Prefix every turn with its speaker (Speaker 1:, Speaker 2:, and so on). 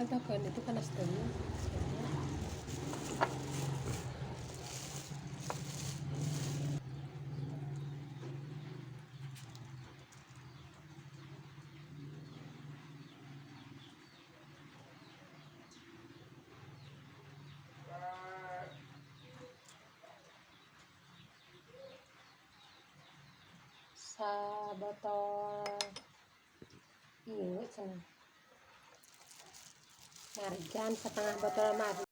Speaker 1: katakan itu kan setengah. Sa botol iya sana marigan setengah botol mari